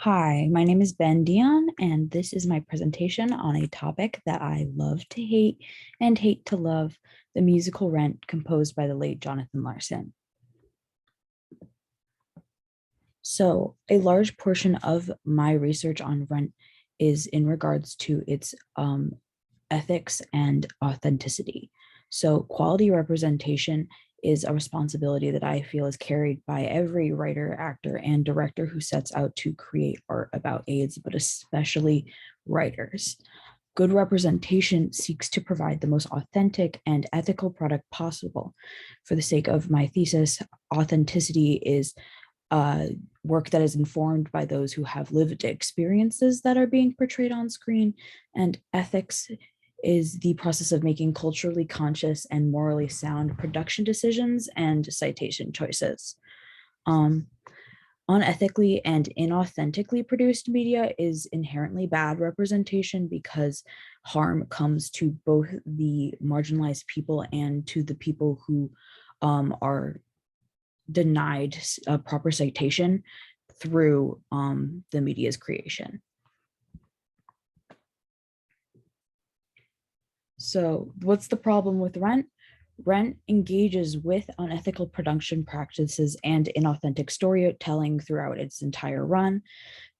Hi, my name is Dionne, and this is my presentation on a topic that I love to hate and hate to love, the musical Rent composed by the late Jonathan Larson. So, a large portion of my research on Rent is in regards to its ethics and authenticity. So, quality representation is a responsibility that I feel is carried by every writer, actor, and director who sets out to create art about AIDS, but especially writers. Good representation seeks to provide the most authentic and ethical product possible. For the sake of my thesis, authenticity is work that is informed by those who have lived experiences that are being portrayed on screen, and ethics is the process of making culturally conscious and morally sound production decisions and citation choices. Um, Unethically and inauthentically produced media is inherently bad representation because harm comes to both the marginalized people and to the people who are denied a proper citation through the media's creation. So, what's the problem with Rent? Rent engages with unethical production practices and inauthentic storytelling throughout its entire run.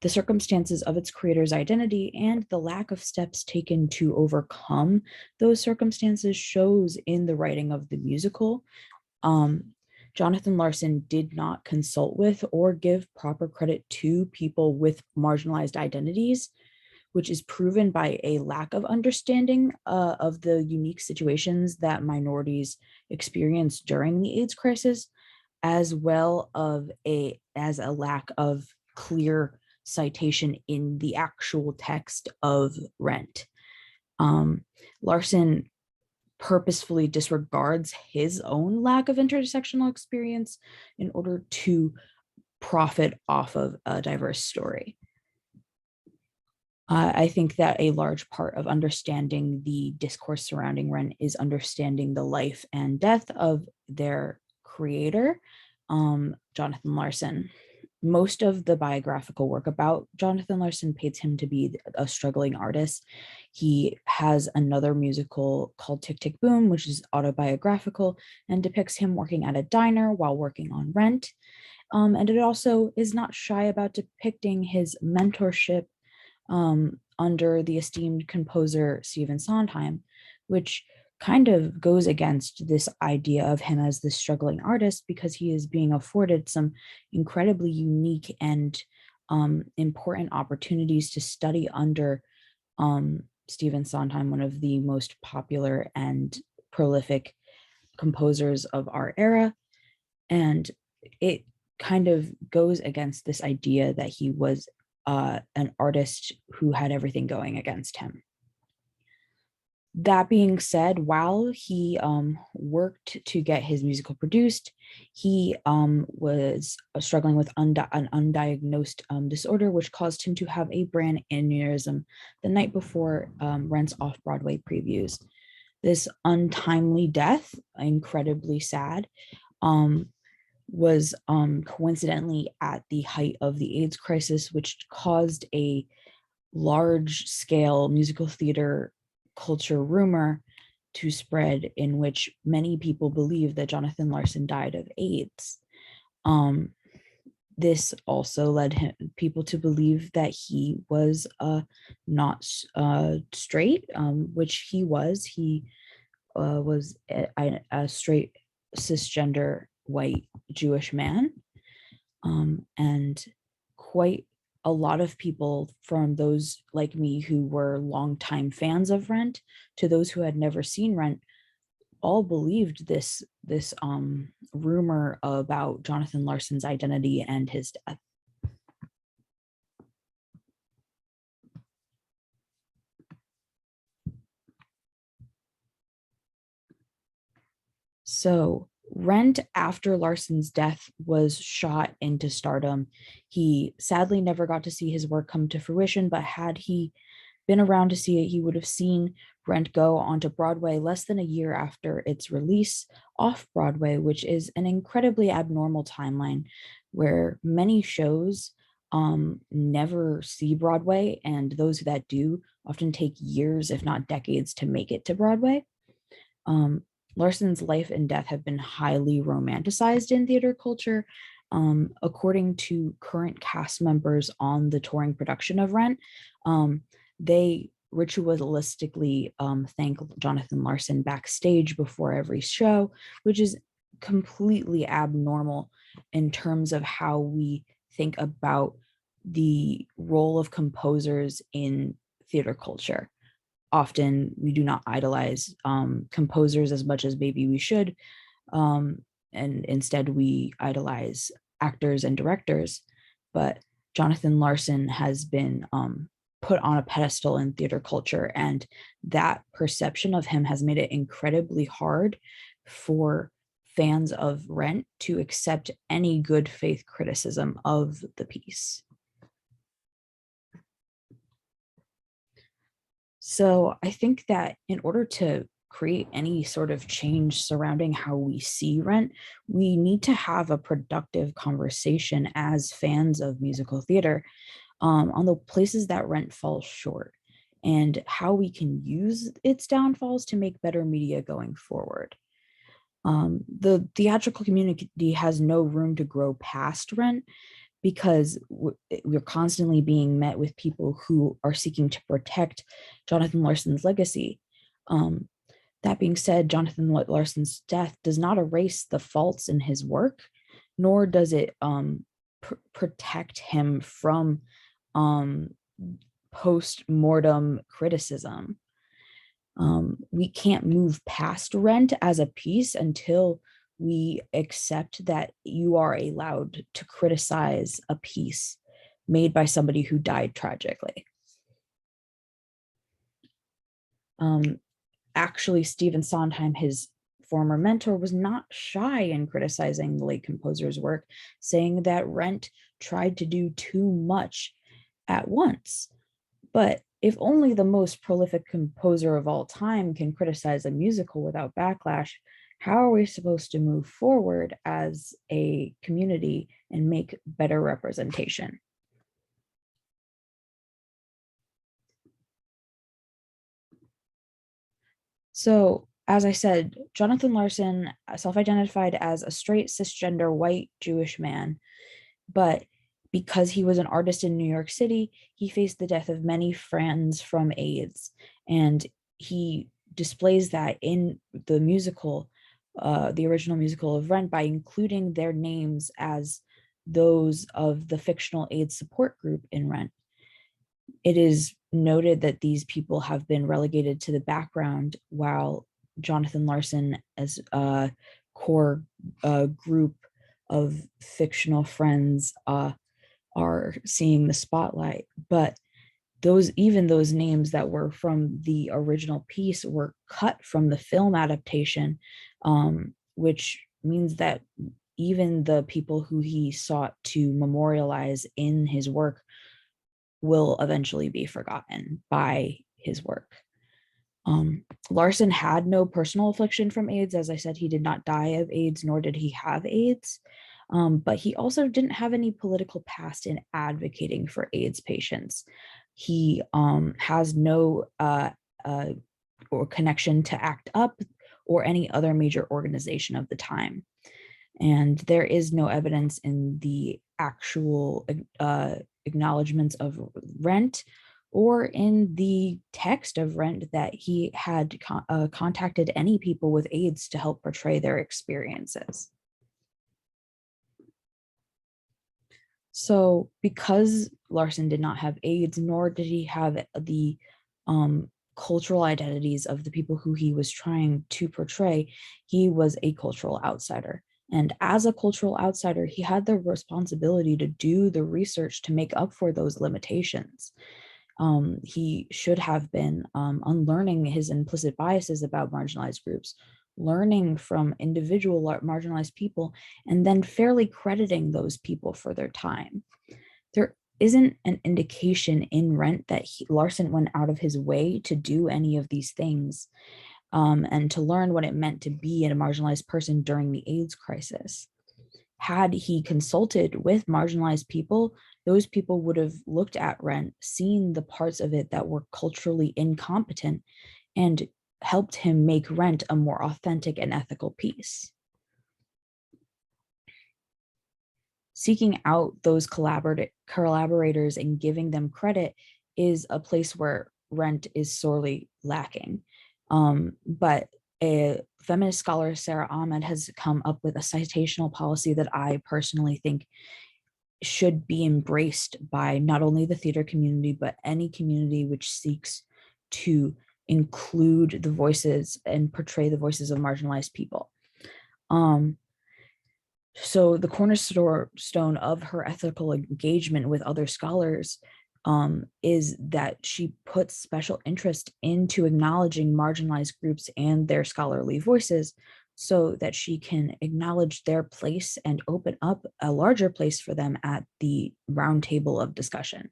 The circumstances of its creator's identity and the lack of steps taken to overcome those circumstances shows in the writing of the musical. Jonathan Larson did not consult with or give proper credit to people with marginalized identities, which is proven by a lack of understanding of the unique situations that minorities experienced during the AIDS crisis, as well as a lack of clear citation in the actual text of Rent. Larson purposefully disregards his own lack of intersectional experience in order to profit off of a diverse story. I think that a large part of understanding the discourse surrounding Rent is understanding the life and death of their creator, Jonathan Larson. Most of the biographical work about Jonathan Larson paints him to be a struggling artist. He has another musical called Tick Tick Boom, which is autobiographical and depicts him working at a diner while working on Rent. And it also is not shy about depicting his mentorship under the esteemed composer Stephen Sondheim, which kind of goes against this idea of him as this struggling artist because he is being afforded some incredibly unique and important opportunities to study under Stephen Sondheim, one of the most popular and prolific composers of our era. And it kind of goes against this idea that he was an artist who had everything going against him. That being said, while he worked to get his musical produced, he was struggling with an undiagnosed disorder, which caused him to have a brain aneurysm the night before Rent's off-Broadway previews. This untimely death, incredibly sad, was coincidentally at the height of the AIDS crisis, which caused a large-scale musical theater culture rumor to spread in which many people believe that Jonathan Larson died of AIDS. This also led people to believe that he was not straight, which he was. He was a straight cisgender white Jewish man. And quite a lot of people, from those like me who were longtime fans of Rent to those who had never seen Rent, all believed this rumor about Jonathan Larson's identity and his death. So Rent, after Larson's death, was shot into stardom. He sadly never got to see his work come to fruition, but had he been around to see it, he would have seen Rent go onto Broadway less than a year after its release off Broadway, which is an incredibly abnormal timeline where many shows never see Broadway, and those that do often take years, if not decades, to make it to Broadway. Larson's life and death have been highly romanticized in theater culture. According to current cast members on the touring production of Rent, they ritualistically thank Jonathan Larson backstage before every show, which is completely abnormal in terms of how we think about the role of composers in theater culture. Often we do not idolize composers as much as maybe we should, and instead we idolize actors and directors. But Jonathan Larson has been put on a pedestal in theater culture, and that perception of him has made it incredibly hard for fans of Rent to accept any good faith criticism of the piece. So I think that in order to create any sort of change surrounding how we see Rent, we need to have a productive conversation as fans of musical theater on the places that Rent falls short and how we can use its downfalls to make better media going forward. The theatrical community has no room to grow past Rent because we're constantly being met with people who are seeking to protect Jonathan Larson's legacy. That being said, Jonathan Larson's death does not erase the faults in his work, nor does it protect him from post-mortem criticism. We can't move past Rent as a piece until we accept that you are allowed to criticize a piece made by somebody who died tragically. Actually, Stephen Sondheim, his former mentor, was not shy in criticizing the late composer's work, saying that Rent tried to do too much at once. But if only the most prolific composer of all time can criticize a musical without backlash, how are we supposed to move forward as a community and make better representation? So, as I said, Jonathan Larson self-identified as a straight, cisgender, white Jewish man, but because he was an artist in New York City, he faced the death of many friends from AIDS, and he displays that in the musical, the original musical of Rent, by including their names as those of the fictional AIDS support group in Rent. It is noted that these people have been relegated to the background while Jonathan Larson, as a core group of fictional friends, are seeing the spotlight. But even those names that were from the original piece were cut from the film adaptation, which means that even the people who he sought to memorialize in his work will eventually be forgotten by his work. Larson had no personal affliction from AIDS. As I said, he did not die of AIDS, nor did he have AIDS. But he also didn't have any political past in advocating for AIDS patients. He has no or connection to ACT UP or any other major organization of the time. And there is no evidence in the actual acknowledgments of Rent or in the text of Rent that he had contacted any people with AIDS to help portray their experiences. So because Larson did not have AIDS, nor did he have the cultural identities of the people who he was trying to portray, he was a cultural outsider. And as a cultural outsider, he had the responsibility to do the research to make up for those limitations. He should have been unlearning his implicit biases about marginalized groups, learning from individual marginalized people, and then fairly crediting those people for their time. There isn't an indication in Rent that Larson went out of his way to do any of these things and to learn what it meant to be a marginalized person during the AIDS crisis. Had he consulted with marginalized people those people would have looked at Rent, seen the parts of it that were culturally incompetent, and helped him make Rent a more authentic and ethical piece. Seeking out those collaborators and giving them credit is a place where Rent is sorely lacking. But a feminist scholar, Sarah Ahmed, has come up with a citational policy that I personally think should be embraced by not only the theater community, but any community which seeks to include the voices and portray the voices of marginalized people. So the cornerstone of her ethical engagement with other scholars is that she puts special interest into acknowledging marginalized groups and their scholarly voices so that she can acknowledge their place and open up a larger place for them at the round table of discussion.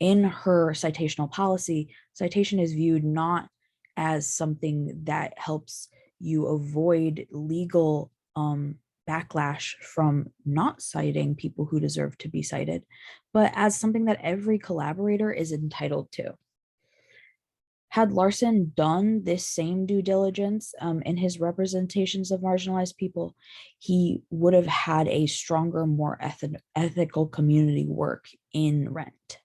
In her citational policy, citation is viewed not as something that helps you avoid legal backlash from not citing people who deserve to be cited, but as something that every collaborator is entitled to. Had Larson done this same due diligence in his representations of marginalized people, he would have had a stronger, more ethical community work in Rent.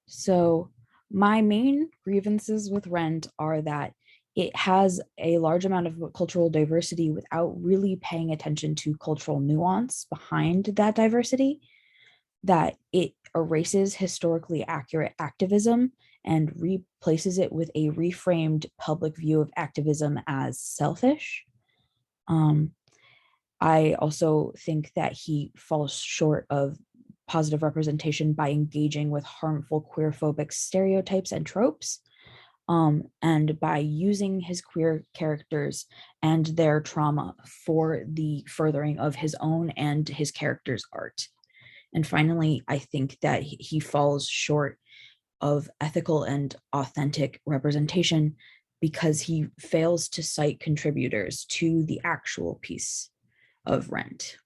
So my main grievances with Rent are that it has a large amount of cultural diversity without really paying attention to cultural nuance behind that diversity, that it erases historically accurate activism and replaces it with a reframed public view of activism as selfish. I also think that he falls short of positive representation by engaging with harmful queerphobic stereotypes and tropes, and by using his queer characters and their trauma for the furthering of his own and his character's art. And finally, I think that he falls short of ethical and authentic representation because he fails to cite contributors to the actual piece of Rent.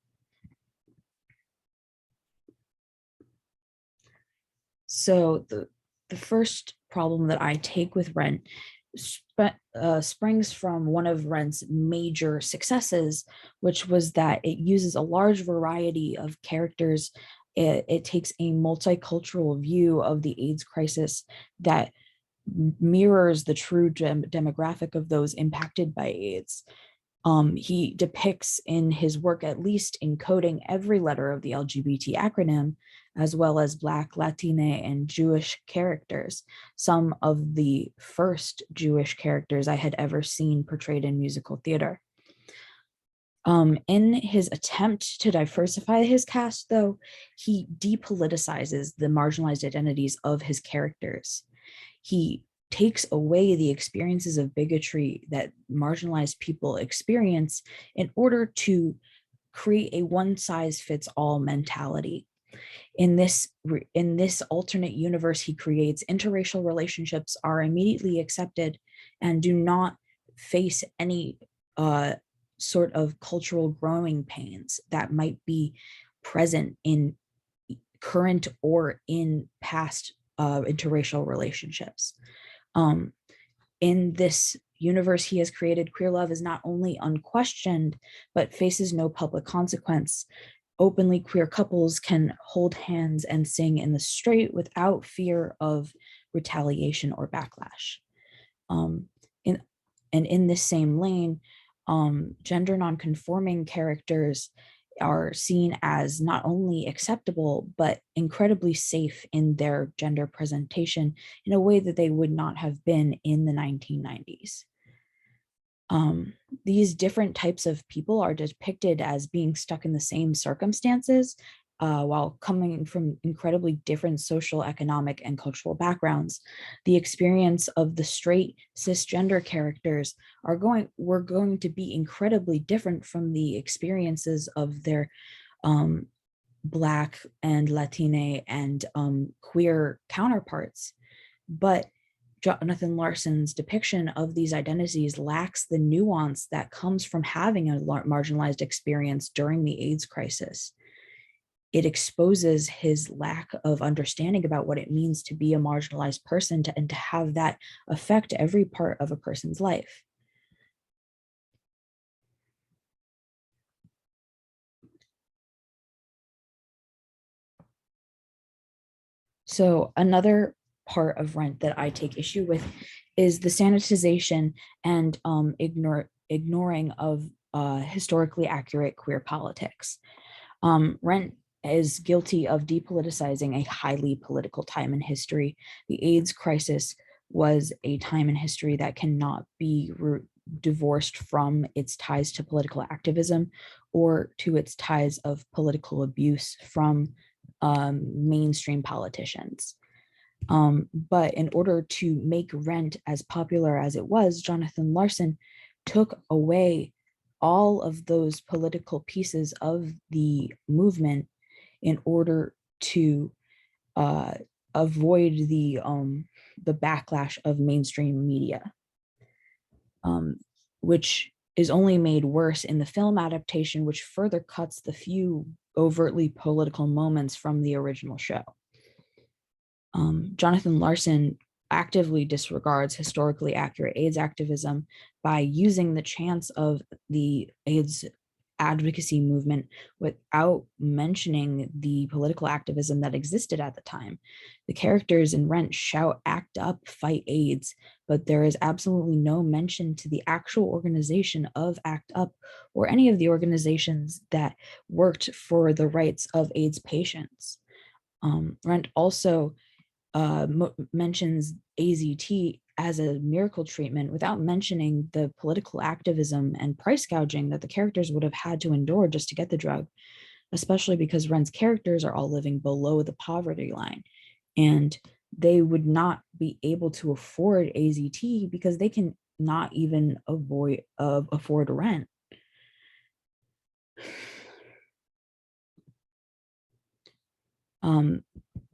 So the first problem that I take with Rent springs from one of Rent's major successes, which was that it uses a large variety of characters. It takes a multicultural view of the AIDS crisis that mirrors the true demographic of those impacted by AIDS. He depicts in his work, at least encoding every letter of the LGBT acronym, as well as Black, Latina, and Jewish characters, some of the first Jewish characters I had ever seen portrayed in musical theater. In his attempt to diversify his cast, though, he depoliticizes the marginalized identities of his characters. He takes away the experiences of bigotry that marginalized people experience in order to create a one-size-fits-all mentality. In this alternate universe he creates, interracial relationships are immediately accepted and do not face any sort of cultural growing pains that might be present in current or in past interracial relationships. In this universe he has created, queer love is not only unquestioned, but faces no public consequence. Openly queer couples can hold hands and sing in the street without fear of retaliation or backlash. In this same lane, gender nonconforming characters are seen as not only acceptable, but incredibly safe in their gender presentation in a way that they would not have been in the 1990s. These different types of people are depicted as being stuck in the same circumstances while coming from incredibly different social, economic, and cultural backgrounds. The experience of the straight cisgender characters were going to be incredibly different from the experiences of their Black and Latina and queer counterparts. But Jonathan Larson's depiction of these identities lacks the nuance that comes from having a marginalized experience during the AIDS crisis. It exposes his lack of understanding about what it means to be a marginalized person and to have that affect every part of a person's life. So another part of Rent that I take issue with is the sanitization and ignoring of historically accurate queer politics. Rent is guilty of depoliticizing a highly political time in history. The AIDS crisis was a time in history that cannot be divorced from its ties to political activism or to its ties of political abuse from mainstream politicians. But in order to make Rent as popular as it was, Jonathan Larson took away all of those political pieces of the movement in order to avoid the backlash of mainstream media, which is only made worse in the film adaptation, which further cuts the few overtly political moments from the original show. Jonathan Larson actively disregards historically accurate AIDS activism by using the chants of the AIDS advocacy movement without mentioning the political activism that existed at the time. The characters in Rent shout, "Act up, fight AIDS," but there is absolutely no mention to the actual organization of Act Up or any of the organizations that worked for the rights of AIDS patients. Rent also mentions AZT as a miracle treatment without mentioning the political activism and price gouging that the characters would have had to endure just to get the drug, especially because Ren's characters are all living below the poverty line, and they would not be able to afford AZT because they can not even afford rent.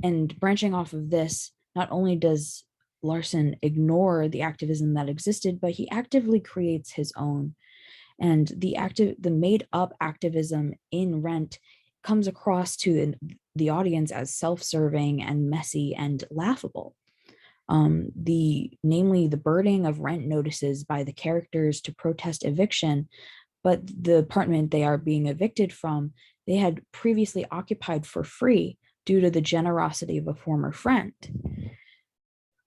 And branching off of this, not only does Larson ignore the activism that existed, but he actively creates his own. And the made up activism in Rent comes across to the audience as self-serving and messy and laughable. Namely the burning of rent notices by the characters to protest eviction, but the apartment they are being evicted from, they had previously occupied for free due to the generosity of a former friend.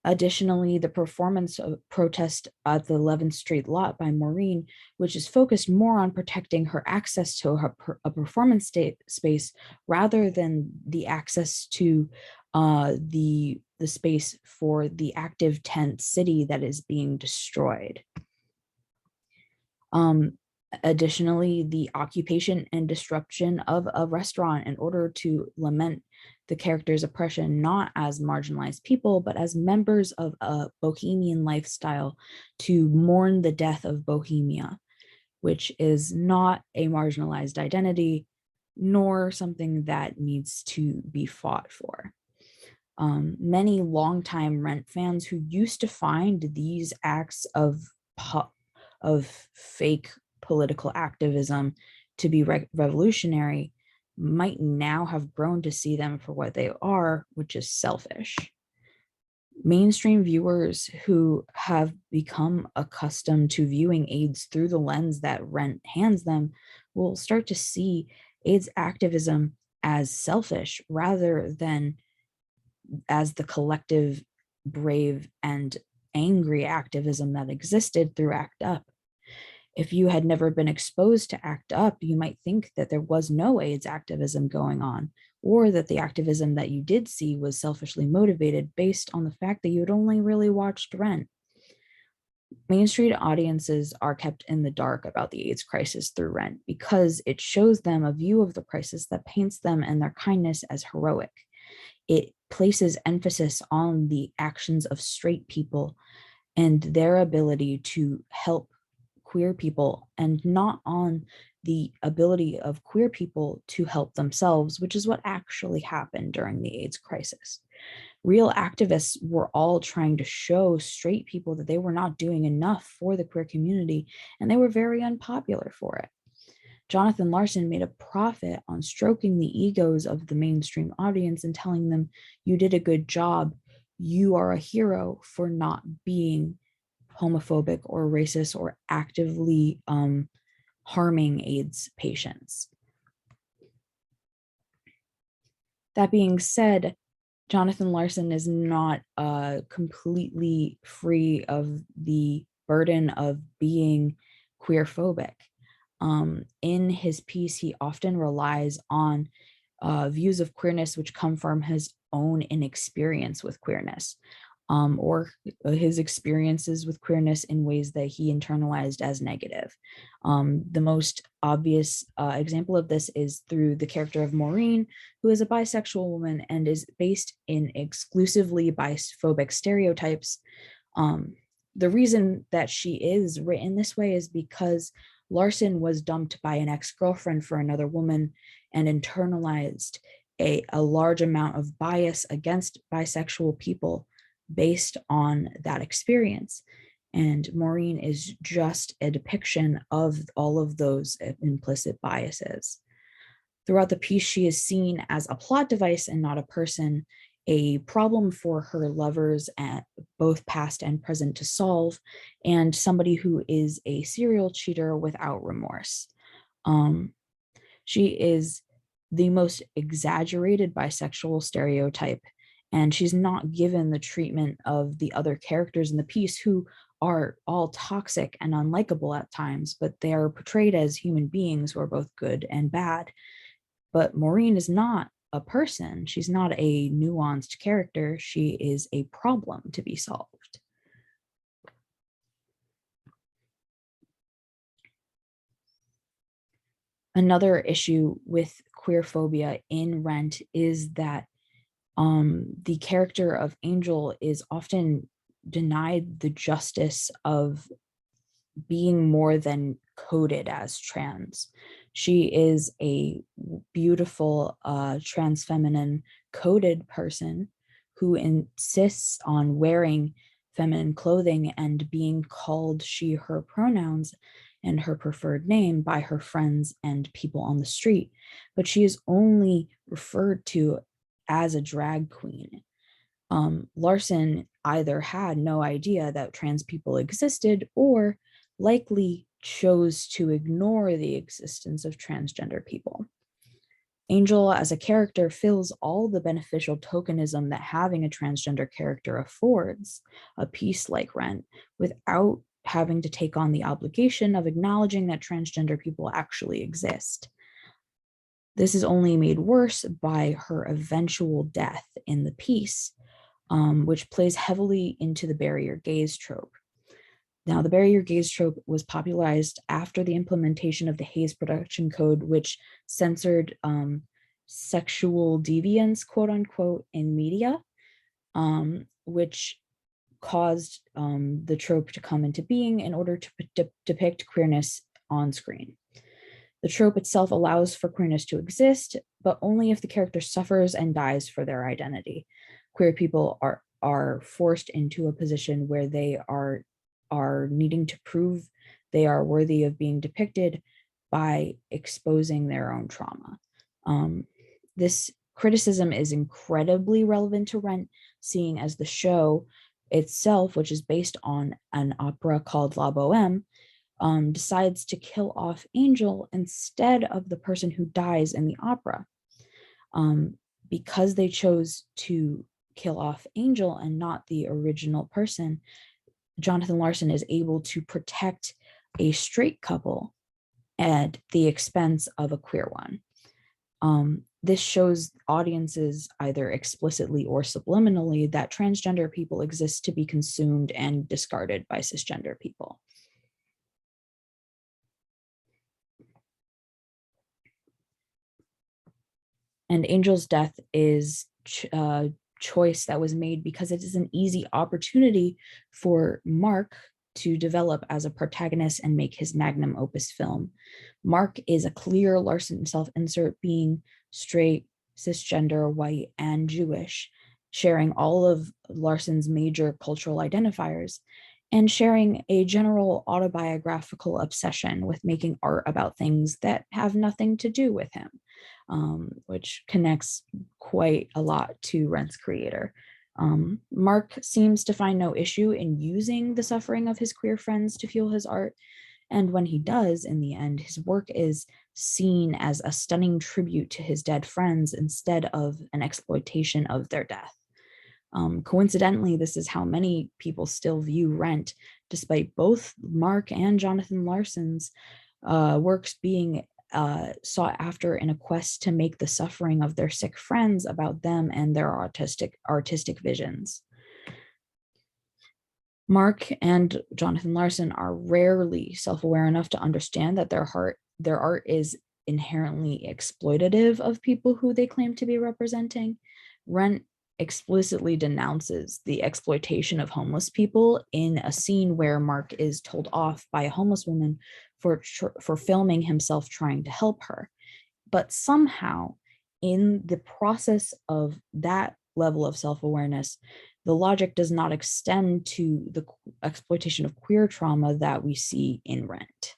Additionally, the performance of protest at the 11th Street lot by Maureen, which is focused more on protecting her access to a performance space rather than the access to the space for the active tent city that is being destroyed. Additionally, the occupation and disruption of a restaurant in order to lament the character's oppression, not as marginalized people, but as members of a bohemian lifestyle to mourn the death of Bohemia, which is not a marginalized identity, nor something that needs to be fought for. Many longtime Rent fans who used to find these acts of fake political activism to be revolutionary might now have grown to see them for what they are, which is selfish. Mainstream viewers who have become accustomed to viewing AIDS through the lens that Rent hands them will start to see AIDS activism as selfish rather than as the collective, brave, and angry activism that existed through ACT UP. If you had never been exposed to ACT UP, you might think that there was no AIDS activism going on, or that the activism that you did see was selfishly motivated based on the fact that you had only really watched Rent. Mainstream audiences are kept in the dark about the AIDS crisis through Rent because it shows them a view of the crisis that paints them and their kindness as heroic. It places emphasis on the actions of straight people and their ability to help queer people, and not on the ability of queer people to help themselves, which is what actually happened during the AIDS crisis. Real activists were all trying to show straight people that they were not doing enough for the queer community, and they were very unpopular for it. Jonathan Larson made a profit on stroking the egos of the mainstream audience and telling them, you did a good job. You are a hero for not being homophobic or racist or actively harming AIDS patients. That being said, Jonathan Larson is not completely free of the burden of being queer phobic. In his piece, he often relies on views of queerness which come from his own inexperience with queerness, or his experiences with queerness in ways that he internalized as negative. The most obvious example of this is through the character of Maureen, who is a bisexual woman and is based in exclusively bisphobic stereotypes. The reason that she is written this way is because Larson was dumped by an ex-girlfriend for another woman and internalized a large amount of bias against bisexual people based on that experience. And Maureen is just a depiction of all of those implicit biases. Throughout the piece, she is seen as a plot device and not a person, a problem for her lovers, at both past and present, to solve, and somebody who is a serial cheater without remorse. She is the most exaggerated bisexual stereotype, and she's not given the treatment of the other characters in the piece, who are all toxic and unlikable at times, but they are portrayed as human beings who are both good and bad. But Maureen is not a person. She's not a nuanced character. She is a problem to be solved. Another issue with queer phobia in Rent is that the character of Angel is often denied the justice of being more than coded as trans. She is a beautiful trans feminine coded person who insists on wearing feminine clothing and being called she, her pronouns and her preferred name by her friends and people on the street. But she is only referred to as a drag queen. Larson either had no idea that trans people existed or likely chose to ignore the existence of transgender people. Angel as a character fills all the beneficial tokenism that having a transgender character affords a piece like Rent, without having to take on the obligation of acknowledging that transgender people actually exist. This is only made worse by her eventual death in the piece, which plays heavily into the barrier gaze trope. Now, the barrier gaze trope was popularized after the implementation of the Hays Production Code, which censored sexual deviance, quote unquote, in media, which caused the trope to come into being in order to depict queerness on screen. The trope itself allows for queerness to exist, but only if the character suffers and dies for their identity. Queer people are forced into a position where they are needing to prove they are worthy of being depicted by exposing their own trauma. This criticism is incredibly relevant to Rent, seeing as the show itself, which is based on an opera called La Boheme, decides to kill off Angel instead of the person who dies in the opera. Because they chose to kill off Angel and not the original person, Jonathan Larson is able to protect a straight couple at the expense of a queer one. This shows audiences, either explicitly or subliminally, that transgender people exist to be consumed and discarded by cisgender people. And Angel's death is a choice that was made because it is an easy opportunity for Mark to develop as a protagonist and make his magnum opus film. Mark is a clear Larson self-insert, being straight, cisgender, white, and Jewish, sharing all of Larson's major cultural identifiers, and sharing a general autobiographical obsession with making art about things that have nothing to do with him, which connects quite a lot to Rent's creator. Mark seems to find no issue in using the suffering of his queer friends to fuel his art. And when he does, in the end, his work is seen as a stunning tribute to his dead friends instead of an exploitation of their death. Coincidentally, this is how many people still view Rent, despite both Mark and Jonathan Larson's works being sought after in a quest to make the suffering of their sick friends about them and their artistic visions. Mark and Jonathan Larson are rarely self-aware enough to understand that their art is inherently exploitative of people who they claim to be representing. Rent explicitly denounces the exploitation of homeless people in a scene where Mark is told off by a homeless woman for filming himself trying to help her. But somehow, in the process of that level of self-awareness, the logic does not extend to the exploitation of queer trauma that we see in Rent.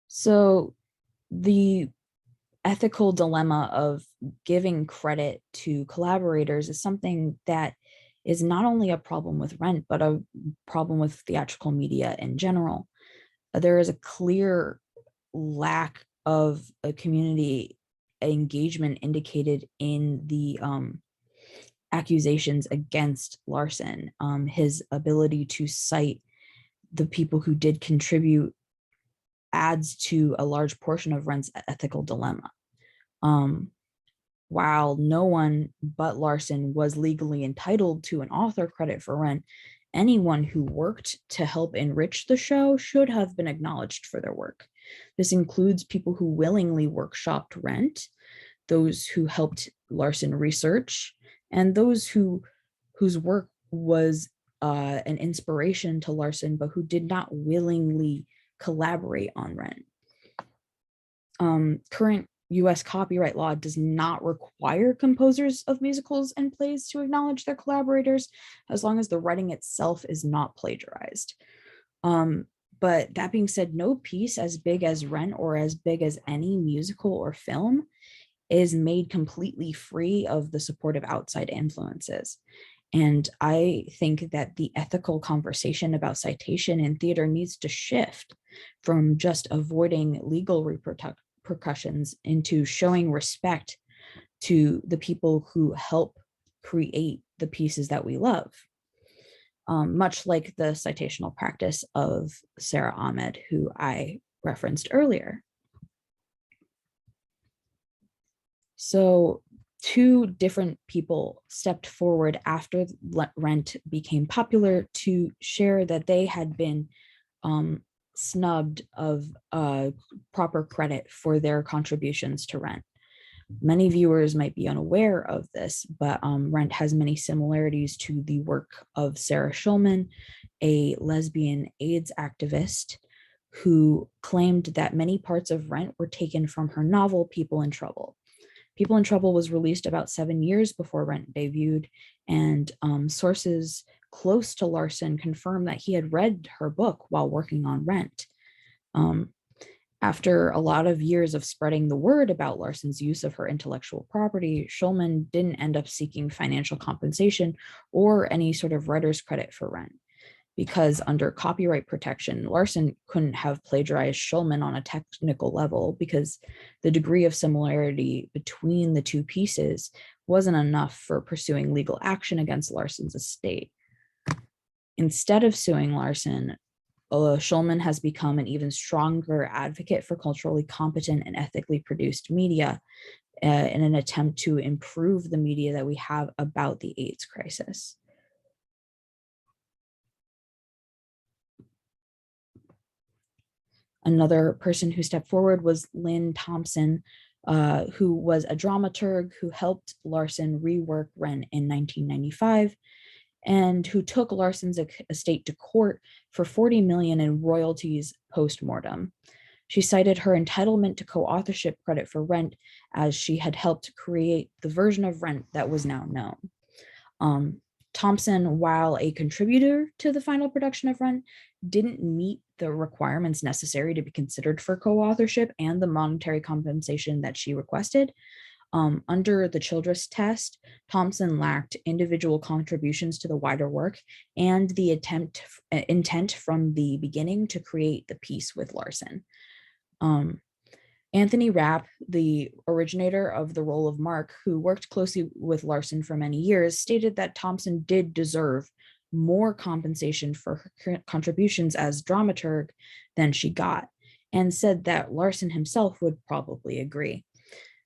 So the ethical dilemma of giving credit to collaborators is something that is not only a problem with Rent, but a problem with theatrical media in general. There is a clear lack of a community engagement indicated in the accusations against Larson. His ability to cite the people who did contribute adds to a large portion of Rent's ethical dilemma. While no one but Larson was legally entitled to an author credit for Rent, anyone who worked to help enrich the show should have been acknowledged for their work. This includes people who willingly workshopped Rent, those who helped Larson research, and those whose work was an inspiration to Larson, but who did not willingly collaborate on Rent. Current US copyright law does not require composers of musicals and plays to acknowledge their collaborators, as long as the writing itself is not plagiarized. But that being said, no piece as big as Rent or as big as any musical or film is made completely free of the support of outside influences. And I think that the ethical conversation about citation in theater needs to shift from just avoiding legal repercussions into showing respect to the people who help create the pieces that we love. Much like the citational practice of Sarah Ahmed, who I referenced earlier. So two different people stepped forward after Rent became popular to share that they had been snubbed of proper credit for their contributions to Rent. Many viewers might be unaware of this, but Rent has many similarities to the work of Sarah Schulman, a lesbian AIDS activist who claimed that many parts of Rent were taken from her novel, People in Trouble. People in Trouble was released about 7 years before Rent debuted, and sources close to Larson confirmed that he had read her book while working on Rent. After a lot of years of spreading the word about Larson's use of her intellectual property, Schulman didn't end up seeking financial compensation or any sort of writer's credit for Rent. Because under copyright protection, Larson couldn't have plagiarized Schulman on a technical level because the degree of similarity between the two pieces wasn't enough for pursuing legal action against Larson's estate. Instead of suing Larson, Schulman has become an even stronger advocate for culturally competent and ethically produced media in an attempt to improve the media that we have about the AIDS crisis. Another person who stepped forward was Lynn Thompson, who was a dramaturg who helped Larson rework Rent in 1995, and who took Larson's estate to court for $40 million in royalties post-mortem. She cited her entitlement to co-authorship credit for Rent, as she had helped create the version of Rent that was now known. Thompson, while a contributor to the final production of Rent, didn't meet the requirements necessary to be considered for co-authorship and the monetary compensation that she requested. Under the Childress test, Thompson lacked individual contributions to the wider work and the intent from the beginning to create the piece with Larson. Anthony Rapp, the originator of the role of Mark, who worked closely with Larson for many years, stated that Thompson did deserve more compensation for her contributions as dramaturg than she got, and said that Larson himself would probably agree.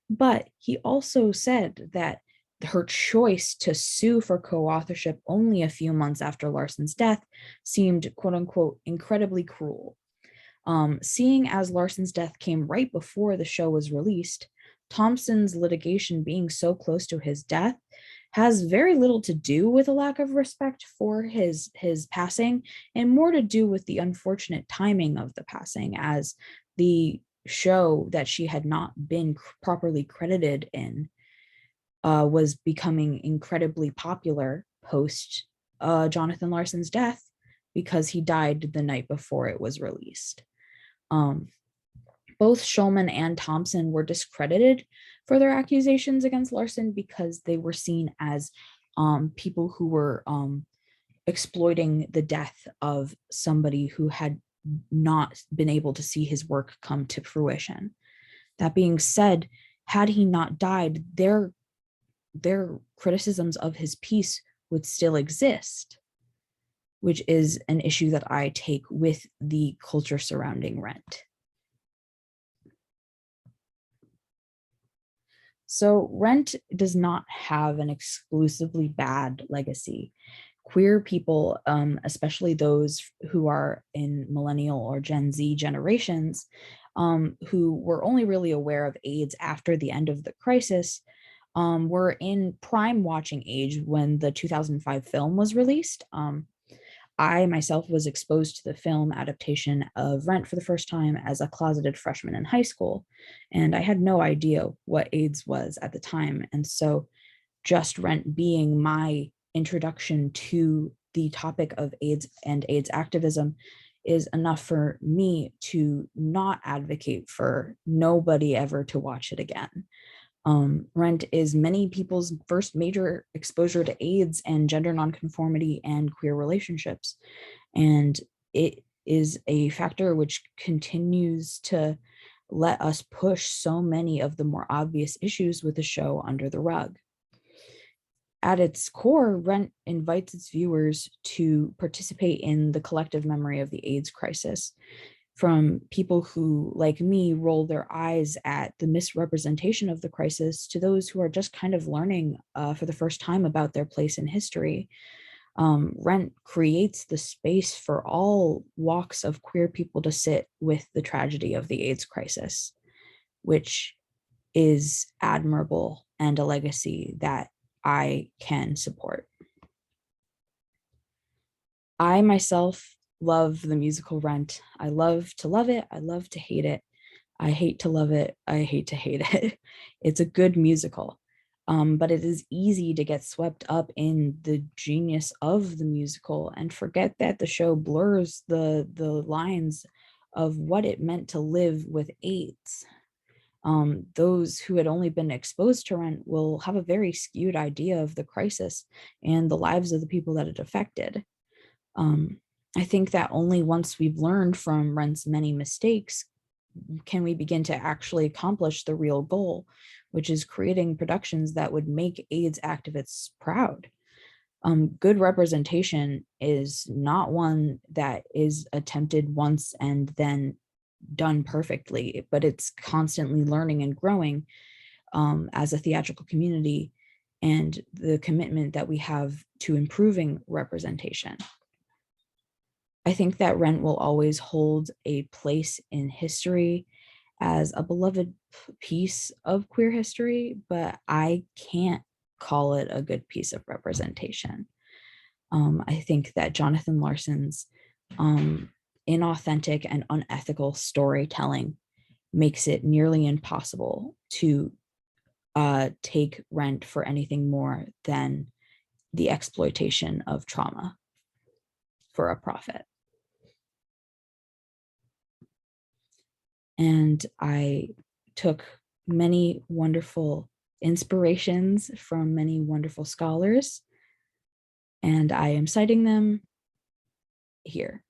But he also said that her choice to sue for co-authorship only a few months after Larson's death seemed, quote unquote, incredibly cruel. Seeing as Larson's death came right before the show was released, Thompson's litigation being so close to his death has very little to do with a lack of respect for his passing, and more to do with the unfortunate timing of the passing, as the show that she had not been properly credited in was becoming incredibly popular post Jonathan Larson's death, because he died the night before it was released. Both Shulman and Thompson were discredited for their accusations against Larson because they were seen as people who were exploiting the death of somebody who had not been able to see his work come to fruition. That being said, had he not died, their criticisms of his piece would still exist, which is an issue that I take with the culture surrounding Rent. So Rent does not have an exclusively bad legacy. Queer people, especially those who are in millennial or Gen Z generations, who were only really aware of AIDS after the end of the crisis, were in prime watching age when the 2005 film was released. I myself was exposed to the film adaptation of Rent for the first time as a closeted freshman in high school, and I had no idea what AIDS was at the time. And so just Rent being my introduction to the topic of AIDS and AIDS activism is enough for me to not advocate for nobody ever to watch it again. Rent is many people's first major exposure to AIDS and gender nonconformity and queer relationships. And it is a factor which continues to let us push so many of the more obvious issues with the show under the rug. At its core, Rent invites its viewers to participate in the collective memory of the AIDS crisis, from people who, like me, roll their eyes at the misrepresentation of the crisis to those who are just kind of learning for the first time about their place in history. Rent creates the space for all walks of queer people to sit with the tragedy of the AIDS crisis, which is admirable and a legacy that I can support. I myself love the musical Rent. I love to love it. I love to hate it. I hate to love it. I hate to hate it. It's a good musical, but it is easy to get swept up in the genius of the musical and forget that the show blurs the lines of what it meant to live with AIDS. Those who had only been exposed to Rent will have a very skewed idea of the crisis and the lives of the people that it affected. I think that only once we've learned from Rent's many mistakes can we begin to actually accomplish the real goal, which is creating productions that would make AIDS activists proud. Good representation is not one that is attempted once and then done perfectly, but it's constantly learning and growing as a theatrical community, and the commitment that we have to improving representation. I think that Rent will always hold a place in history as a beloved piece of queer history, but I can't call it a good piece of representation. I think that Jonathan Larson's inauthentic and unethical storytelling makes it nearly impossible to take rent for anything more than the exploitation of trauma for a profit. And I took many wonderful inspirations from many wonderful scholars, and I am citing them here.